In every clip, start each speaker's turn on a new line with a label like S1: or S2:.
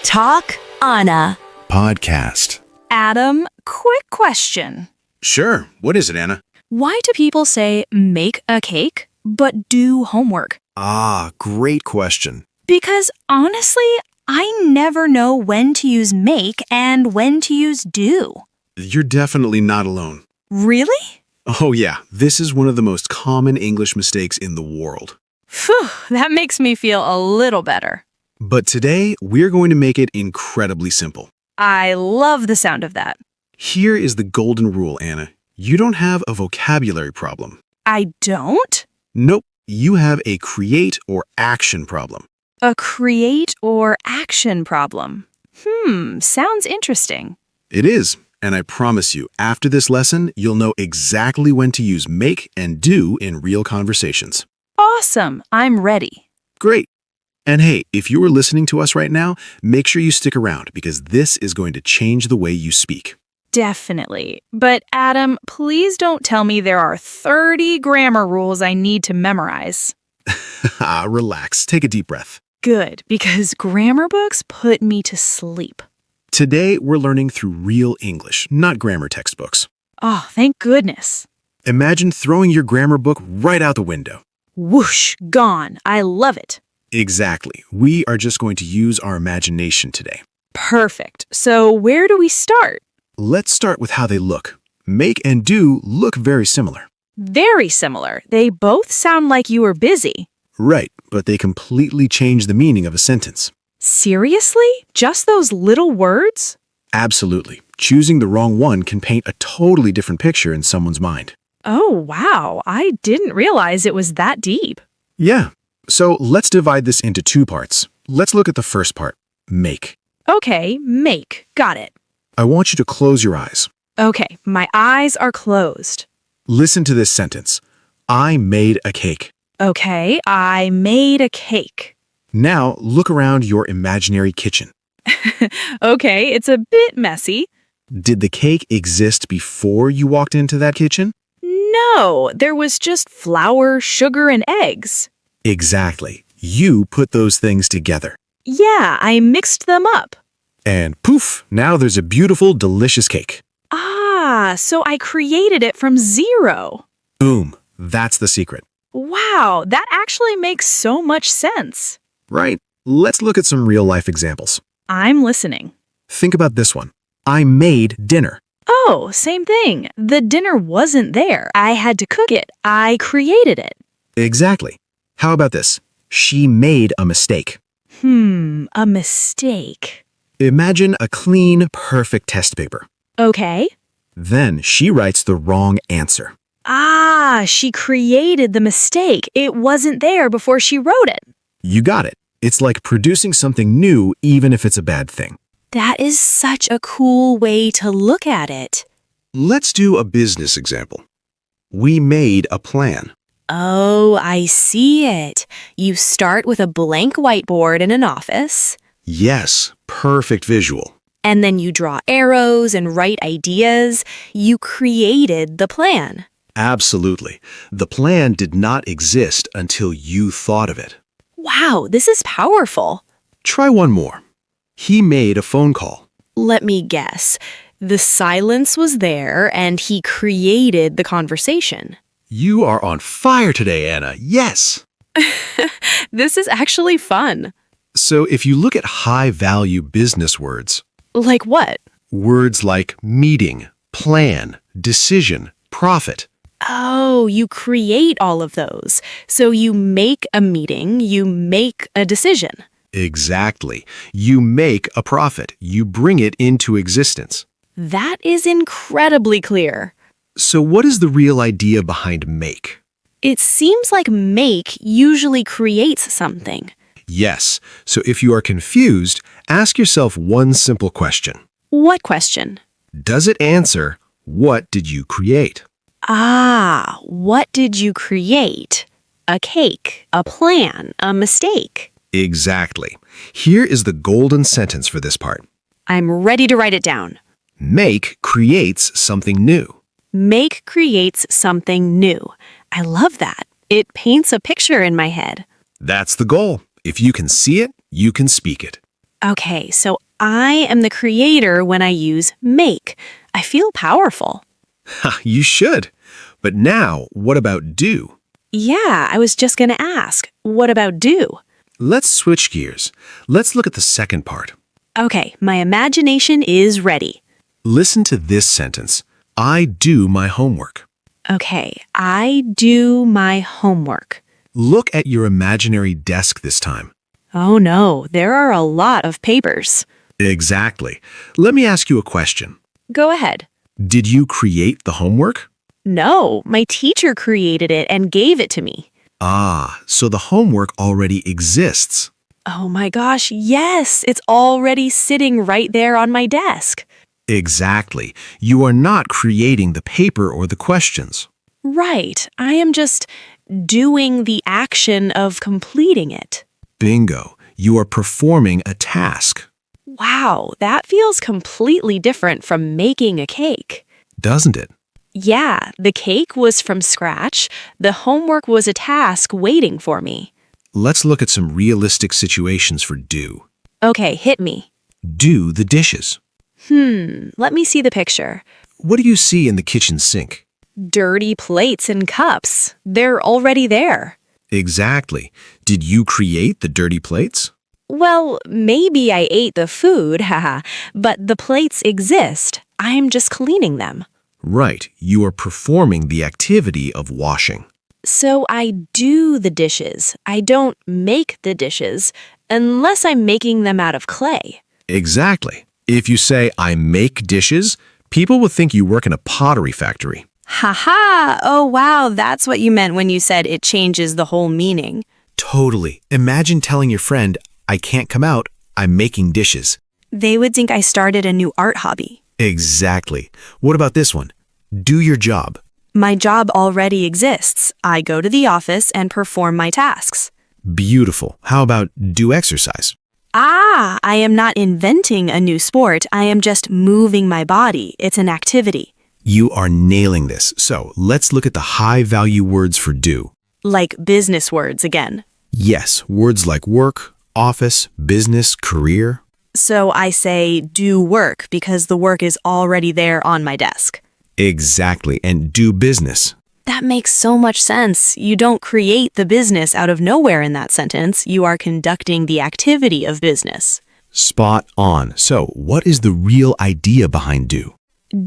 S1: Talk Anna.
S2: Podcast.
S3: Adam, quick question.
S2: Sure. What is it, Anna?
S3: Why do people say make a cake, but do homework?
S2: Great question.
S3: Because honestly, I never know when to use make and when to use do.
S2: You're definitely not alone.
S3: Really?
S2: Oh yeah, this is one of the most common English mistakes in the world.
S3: Phew, that makes me feel a little better.
S2: But today, we're going to make it incredibly simple.
S3: I love the sound of that.
S2: Here is the golden rule, Anna. You don't have a vocabulary problem.
S3: I don't?
S2: Nope, you have a create or action problem.
S3: A create or action problem. Sounds interesting.
S2: It is, and I promise you, after this lesson, you'll know exactly when to use make and do in real conversations.
S3: Awesome, I'm ready.
S2: Great. And hey, if you are listening to us right now, make sure you stick around because this is going to change the way you speak.
S3: Definitely. But Adam, please don't tell me there are 30 grammar rules I need to memorize.
S2: Relax. Take a deep breath.
S3: Good, because grammar books put me to sleep.
S2: Today, we're learning through real English, not grammar textbooks.
S3: Oh, thank goodness.
S2: Imagine throwing your grammar book right out the window.
S3: Whoosh, gone. I love it.
S2: Exactly. We are just going to use our imagination today.
S3: Perfect. So where do we start?
S2: Let's start with how they look. Make and do look very similar.
S3: Very similar. They both sound like you were busy.
S2: Right, but they completely change the meaning of a sentence.
S3: Seriously? Just those little words?
S2: Absolutely. Choosing the wrong one can paint a totally different picture in someone's mind.
S3: Oh, wow. I didn't realize it was that deep.
S2: Yeah. So let's divide this into two parts. Let's look at the first part, make.
S3: Okay, make. Got it.
S2: I want you to close your eyes.
S3: Okay, my eyes are closed.
S2: Listen to this sentence. I made a cake.
S3: Okay, I made a cake.
S2: Now look around your imaginary kitchen.
S3: Okay, it's a bit messy.
S2: Did the cake exist before you walked into that kitchen?
S3: No, there was just flour, sugar, and eggs.
S2: Exactly. You put those things together.
S3: Yeah, I mixed them up.
S2: And poof, now there's a beautiful, delicious cake.
S3: So I created it from zero.
S2: Boom. That's the secret.
S3: Wow, that actually makes so much sense.
S2: Right? Let's look at some real-life examples.
S3: I'm listening.
S2: Think about this one. I made dinner.
S3: Oh, same thing. The dinner wasn't there. I had to cook it. I created it.
S2: Exactly. How about this? She made a mistake.
S3: A mistake.
S2: Imagine a clean, perfect test paper.
S3: Okay.
S2: Then she writes the wrong answer.
S3: She created the mistake. It wasn't there before she wrote it.
S2: You got it. It's like producing something new even if it's a bad thing.
S1: That is such a cool way to look at it.
S2: Let's do a business example. We made a plan.
S1: Oh, I see it. You start with a blank whiteboard in an office.
S2: Yes, perfect visual.
S1: And then you draw arrows and write ideas. You created the plan.
S2: Absolutely. The plan did not exist until you thought of it.
S1: Wow, this is powerful.
S2: Try one more. He made a phone call.
S1: Let me guess. The silence was there and he created the conversation.
S2: You are on fire today, Anna. Yes.
S1: This is actually fun.
S2: So if you look at high-value business words,
S1: Like what?
S2: words like meeting, plan, decision, profit,
S1: Oh, you create all of those. So you make a meeting, you make a decision.
S2: exactly. You make a profit. You bring it into existence.
S1: That is incredibly clear.
S2: So what is the real idea behind make?
S1: It seems like make usually creates something.
S2: Yes. So if you are confused, ask yourself one simple question.
S1: What question?
S2: Does it answer, what did you create?
S1: What did you create? A cake, a plan, a mistake.
S2: Exactly. Here is the golden sentence for this part.
S1: I'm ready to write it down.
S2: Make creates something new.
S1: Make creates something new. I love that. It paints a picture in my head.
S2: That's the goal. If you can see it, you can speak it.
S1: Okay, so I am the creator when I use make. I feel powerful.
S2: Ha, you should. But now, what about do?
S1: Yeah, I was just going to ask. What about do?
S2: Let's switch gears. Let's look at the second part.
S1: Okay, my imagination is ready.
S2: Listen to this sentence. I do my homework.
S1: Okay, I do my homework.
S2: Look at your imaginary desk this time.
S1: Oh no, there are a lot of papers.
S2: Exactly. Let me ask you a question.
S1: Go ahead.
S2: Did you create the homework?
S1: No, my teacher created it and gave it to me.
S2: Ah, so the homework already exists.
S1: Oh my gosh, yes, it's already sitting right there on my desk.
S2: Exactly. You are not creating the paper or the questions.
S1: Right, I am just doing the action of completing it.
S2: Bingo. You are performing a task.
S1: Wow, that feels completely different from making a cake.
S2: Doesn't it?
S1: Yeah, the cake was from scratch. The homework was a task waiting for me.
S2: Let's look at some realistic situations for do.
S1: Okay, hit me.
S2: Do the dishes.
S1: Let me see the picture.
S2: What do you see in the kitchen sink?
S1: Dirty plates and cups. They're already there.
S2: Exactly. Did you create the dirty plates?
S1: Well, maybe I ate the food, haha, but the plates exist. I'm just cleaning them.
S2: Right. You are performing the activity of washing.
S1: So I do the dishes. I don't make the dishes unless I'm making them out of clay.
S2: Exactly. If you say, I make dishes, people will think you work in a pottery factory.
S1: Haha! Oh wow, that's what you meant when you said it changes the whole meaning.
S2: Totally. Imagine telling your friend, I can't come out, I'm making dishes.
S1: They would think I started a new art hobby.
S2: Exactly. What about this one? Do your job.
S1: My job already exists. I go to the office and perform my tasks.
S2: Beautiful. How about do exercise?
S1: Ah, I am not inventing a new sport. I am just moving my body. It's an activity.
S2: You are nailing this. So let's look at the high-value words for do.
S1: Like business words again.
S2: Yes, words like work, office, business, career.
S1: So I say do work because the work is already there on my desk.
S2: Exactly. And do business.
S1: That makes so much sense. You don't create the business out of nowhere in that sentence. You are conducting the activity of business.
S2: Spot on. So what is the real idea behind do?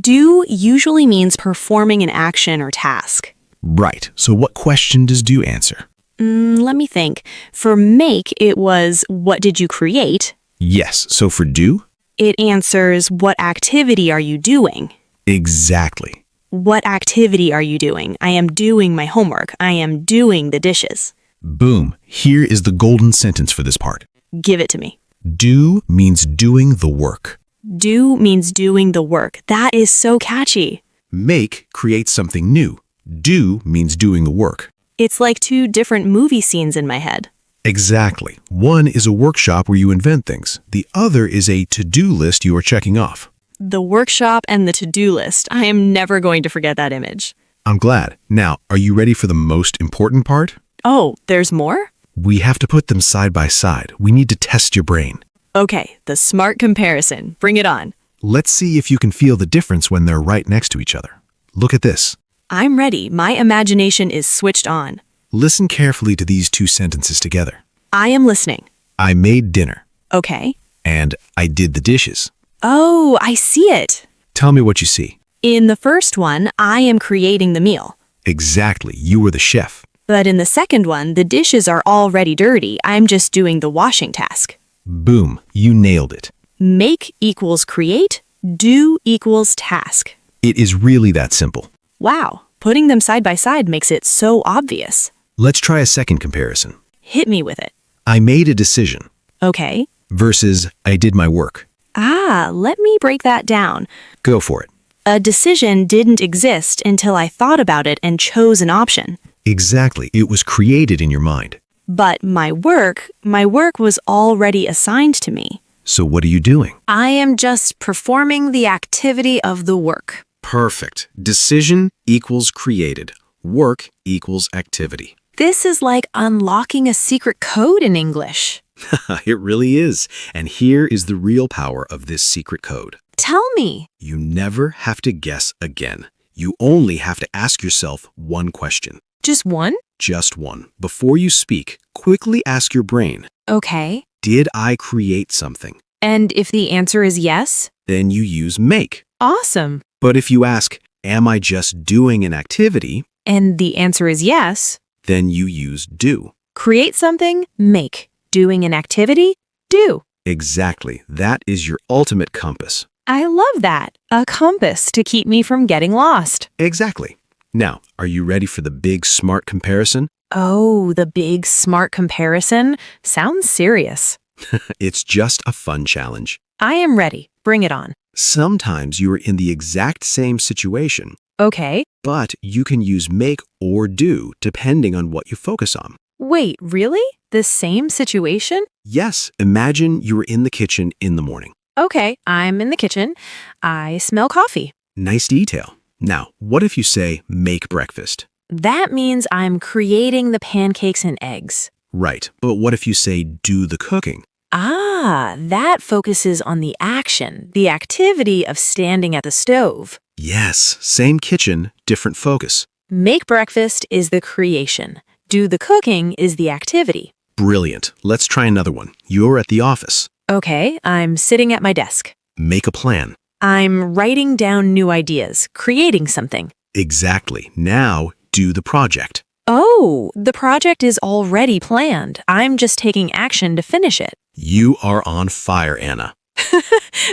S1: Do usually means performing an action or task.
S2: Right. So what question does do answer?
S1: Let me think. For make, it was, what did you create?
S2: Yes. So for do?
S1: It answers, what activity are you doing?
S2: Exactly.
S1: What activity are you doing? I am doing my homework. I am doing the dishes.
S2: Boom. Here is the golden sentence for this part.
S1: Give it to me.
S2: Do means doing the work.
S1: Do means doing the work. That is so catchy.
S2: Make creates something new. Do means doing the work.
S1: It's like two different movie scenes in my head.
S2: Exactly. One is a workshop where you invent things. The other is a to-do list you are checking off.
S1: The workshop and the to-do list. I am never going to forget that image.
S2: I'm glad. Now, are you ready for the most important part?
S1: Oh, there's more?
S2: We have to put them side by side. We need to test your brain.
S1: Okay, the smart comparison. Bring it on.
S2: Let's see if you can feel the difference when they're right next to each other. Look at this.
S1: I'm ready. My imagination is switched on.
S2: Listen carefully to these two sentences together.
S1: I am listening.
S2: I made dinner.
S1: Okay.
S2: And I did the dishes.
S1: Oh, I see it.
S2: Tell me what you see.
S1: In the first one, I am creating the meal.
S2: Exactly. You were the chef.
S1: But in the second one, the dishes are already dirty. I'm just doing the washing task.
S2: Boom. You nailed it.
S1: Make equals create. Do equals task.
S2: It is really that simple.
S1: Wow, putting them side by side makes it so obvious.
S2: Let's try a second comparison.
S1: Hit me with it.
S2: I made a decision
S1: Okay.
S2: versus I did my work.
S1: Ah, let me break that down.
S2: Go for it.
S1: A decision didn't exist until I thought about it and chose an option.
S2: Exactly. It was created in your mind.
S1: But my work was already assigned to me.
S2: So what are you doing?
S1: I am just performing the activity of the work.
S2: Perfect. Decision equals created. Work equals activity.
S1: This is like unlocking a secret code in English.
S2: It really is. And here is the real power of this secret code.
S1: Tell me.
S2: You never have to guess again. You only have to ask yourself one question.
S1: Just one?
S2: Just one. Before you speak, quickly ask your brain,
S1: Okay.
S2: did I create something?
S1: And if the answer is yes?
S2: Then you use make.
S1: Awesome.
S2: But if you ask, am I just doing an activity?
S1: And the answer is yes.
S2: Then you use do.
S1: Create something, make. Doing an activity, do.
S2: Exactly. That is your ultimate compass.
S1: I love that. A compass to keep me from getting lost.
S2: Exactly. Now, are you ready for the big smart comparison?
S1: Oh, the big smart comparison. Sounds serious.
S2: It's just a fun challenge.
S1: I am ready. Bring it on.
S2: Sometimes you are in the exact same situation,
S1: Okay.
S2: but you can use make or do depending on what you focus on.
S1: Wait, really? The same situation?
S2: Yes, imagine you were in the kitchen in the morning.
S1: Okay, I'm in the kitchen. I smell coffee.
S2: Nice detail. Now, what if you say make breakfast?
S1: That means I'm creating the pancakes and eggs.
S2: Right, but what if you say do the cooking?
S1: Ah, that focuses on the action, the activity of standing at the stove.
S2: Yes, same kitchen, different focus.
S1: Make breakfast is the creation. Do the cooking is the activity.
S2: Brilliant. Let's try another one. You're at the office.
S1: Okay, I'm sitting at my desk.
S2: Make a plan.
S1: I'm writing down new ideas, creating something.
S2: Exactly. Now, do the project.
S1: Oh, the project is already planned. I'm just taking action to finish it.
S2: You are on fire, Anna.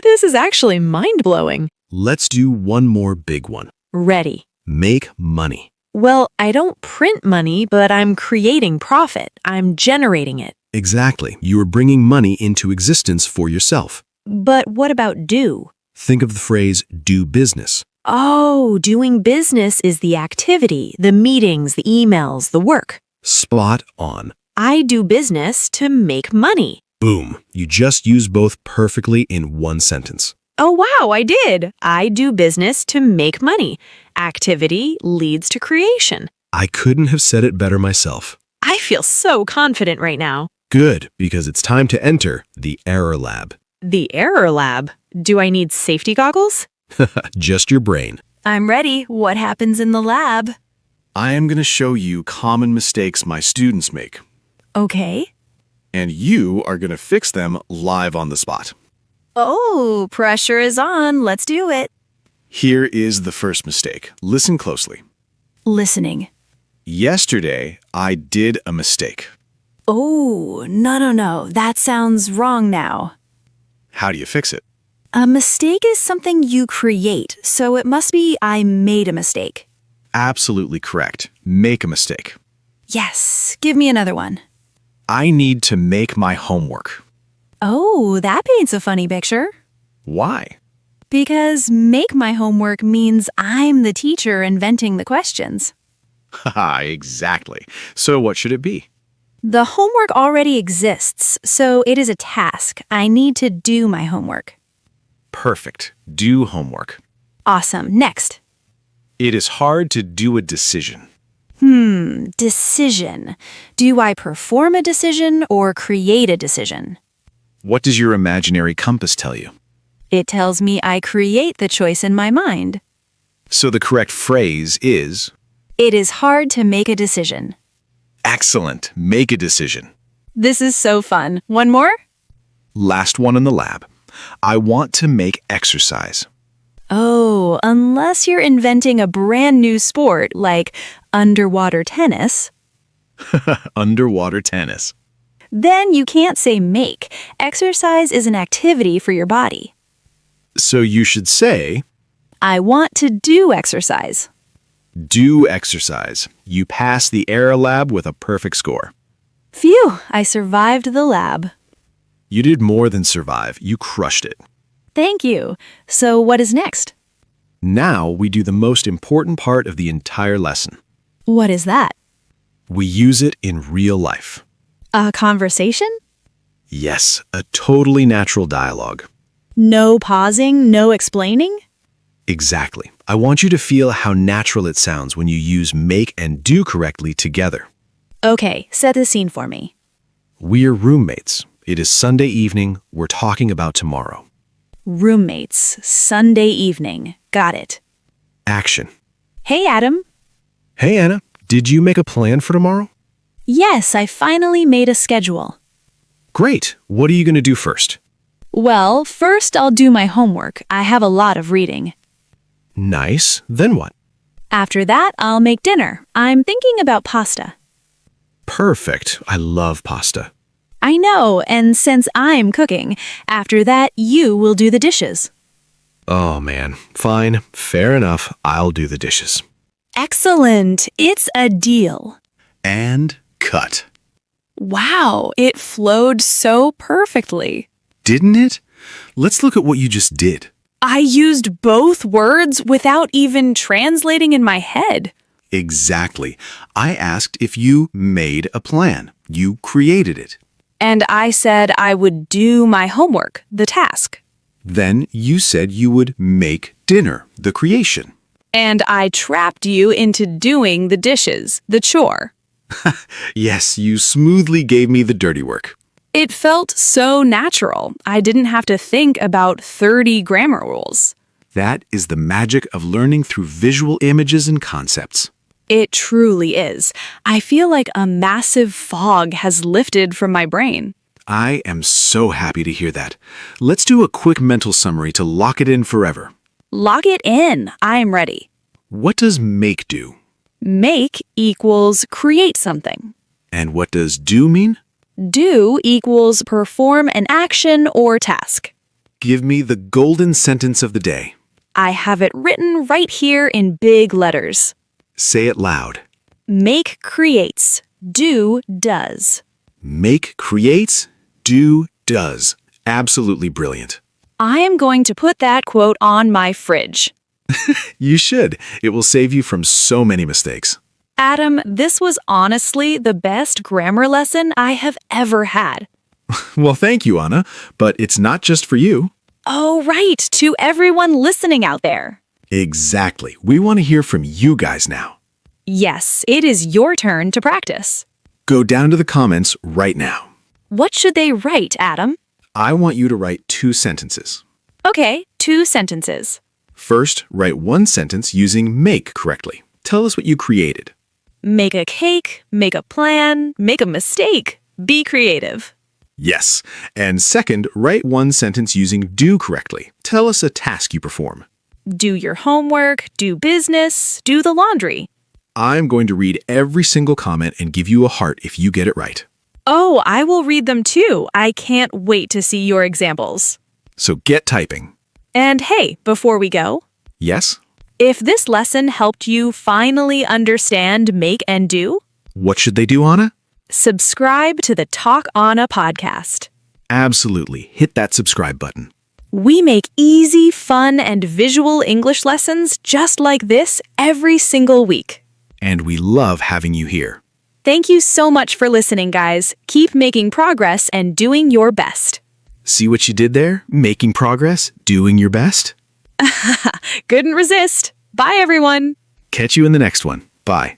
S1: This is actually mind-blowing.
S2: Let's do one more big one.
S1: Ready.
S2: Make money.
S1: Well, I don't print money, but I'm creating profit. I'm generating it.
S2: Exactly. You are bringing money into existence for yourself.
S1: But what about do?
S2: Think of the phrase do business.
S1: Oh, doing business is the activity, the meetings, the emails, the work.
S2: Spot on.
S1: I do business to make money.
S2: Boom. You just used both perfectly in one sentence.
S1: Oh, wow, I did. I do business to make money. Activity leads to creation.
S2: I couldn't have said it better myself.
S1: I feel so confident right now.
S2: Good, because it's time to enter the error lab.
S1: The error lab. Do I need safety goggles?
S2: Just your brain.
S1: I'm ready. What happens in the lab?
S2: I am going to show you common mistakes my students make,
S1: Okay.
S2: and you are going to fix them live on the spot.
S1: Oh, pressure is on. Let's do it.
S2: Here is the first mistake. Listen closely.
S1: Listening.
S2: Yesterday, I did a mistake.
S1: Oh, no. That sounds wrong now.
S2: How do you fix it?
S1: A mistake is something you create, so it must be I made a mistake.
S2: Absolutely correct. Make a mistake.
S1: Yes. Give me another one.
S2: I need to make my homework.
S1: Oh, that paints a funny picture.
S2: Why?
S1: Because make my homework means I'm the teacher inventing the questions.
S2: Haha, exactly. So what should it be?
S1: The homework already exists, so it is a task. I need to do my homework.
S2: Perfect. Do homework.
S1: Awesome. Next.
S2: It is hard to do a decision.
S1: Decision. Do I perform a decision or create a decision?
S2: What does your imaginary compass tell you?
S1: It tells me I create the choice in my mind.
S2: So the correct phrase is,
S1: It is hard to make a decision.
S2: excellent, make a decision.
S1: This is so fun. One more?
S2: Last one in the lab. I want to make exercise.
S1: Oh, unless you're inventing a brand new sport like underwater tennis,
S2: Underwater tennis.
S1: then you can't say make. Exercise is an activity for your body.
S2: So you should say,
S1: I want to do exercise.
S2: do exercise. You pass the error lab with a perfect score.
S1: Phew, I survived the lab.
S2: You did more than survive. You crushed it.
S1: Thank you. So what is next?
S2: Now we do the most important part of the entire lesson.
S1: What is that?
S2: We use it in real life.
S1: A conversation?
S2: Yes, a totally natural dialogue.
S1: No pausing, no explaining?
S2: Exactly. I want you to feel how natural it sounds when you use make and do correctly together.
S1: Okay, set the scene for me.
S2: We're roommates. It is Sunday evening. We're talking about tomorrow.
S3: Roommates, Sunday evening. Got it.
S2: Action.
S3: Hey, Adam.
S2: Hey, Anna. Did you make a plan for tomorrow?
S3: Yes, I finally made a schedule.
S2: Great. What are you going to do first?
S3: Well, first I'll do my homework. I have a lot of reading.
S2: Nice. Then what?
S3: After that, I'll make dinner. I'm thinking about pasta.
S2: Perfect. I love pasta.
S3: I know, and since I'm cooking, after that, you will do the dishes.
S2: Oh, man. Fine. Fair enough. I'll do the dishes.
S3: Excellent. It's a deal.
S2: And cut.
S3: Wow, it flowed so perfectly.
S2: Didn't it? Let's look at what you just did.
S3: I used both words without even translating in my head.
S2: Exactly. I asked if you made a plan. You created it.
S3: And I said I would do my homework, the task.
S2: Then you said you would make dinner, the creation.
S3: And I trapped you into doing the dishes, the chore.
S2: Yes, you smoothly gave me the dirty work.
S3: It felt so natural. I didn't have to think about 30 grammar rules.
S2: That is the magic of learning through visual images and concepts.
S3: It truly is. I feel like a massive fog has lifted from my brain.
S2: I am so happy to hear that. Let's do a quick mental summary to lock it in forever.
S3: Lock it in. I'm ready.
S2: What does make do?
S3: Make equals create something.
S2: And what does do mean?
S3: Do equals perform an action or task.
S2: Give me the golden sentence of the day.
S3: I have it written right here in big letters.
S2: Say it loud.
S3: Make creates. Do does.
S2: Make creates, do does. Absolutely brilliant.
S3: I am going to put that quote on my fridge.
S2: You should. It will save you from so many mistakes.
S3: Adam, this was honestly the best grammar lesson I have ever had.
S2: Well, thank you, Anna. But it's not just for you.
S3: Oh, right, to everyone listening out there.
S2: Exactly. We want to hear from you guys now.
S3: Yes, it is your turn to practice.
S2: Go down to the comments right now.
S3: What should they write, Adam?
S2: I want you to write 2 sentences.
S3: Okay, 2 sentences.
S2: First, write 1 sentence using make correctly. Tell us what you created.
S3: Make a cake, make a plan, make a mistake. Be creative.
S2: Yes. And second, write 1 sentence using do correctly. Tell us a task you perform.
S3: Do your homework, do business, do the laundry.
S2: I'm going to read every single comment and give you a heart if you get it right.
S3: Oh, I will read them too. I can't wait to see your examples.
S2: So get typing.
S3: And hey, before we go,
S2: Yes?
S3: if this lesson helped you finally understand make and do,
S2: What should they do, Anna?
S3: subscribe to the Talk Anna podcast.
S2: Absolutely. Hit that subscribe button.
S3: We make easy, fun, and visual English lessons just like this every single week.
S2: And we love having you here.
S3: Thank you so much for listening, guys. Keep making progress and doing your best.
S2: See what you did there? Making progress, doing your best.
S3: Couldn't resist. Bye, everyone.
S2: Catch you in the next one. Bye.